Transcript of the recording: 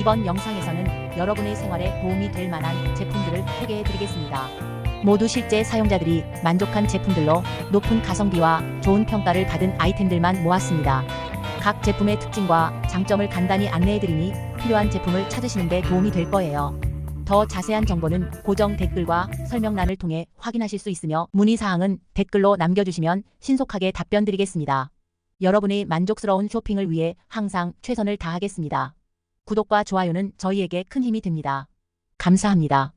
이번 영상에서는 여러분의 생활에 도움이 될 만한 제품들을 소개해 드리겠습니다. 모두 실제 사용자들이 만족한 제품들로 높은 가성비와 좋은 평가를 받은 아이템들만 모았습니다. 각 제품의 특징과 장점을 간단히 안내해 드리니 필요한 제품을 찾으시는 데 도움이 될 거예요. 더 자세한 정보는 고정 댓글과 설명란을 통해 확인하실 수 있으며 문의사항은 댓글로 남겨주시면 신속하게 답변 드리겠습니다. 여러분의 만족스러운 쇼핑을 위해 항상 최선을 다하겠습니다. 구독과 좋아요는 저희에게 큰 힘이 됩니다. 감사합니다.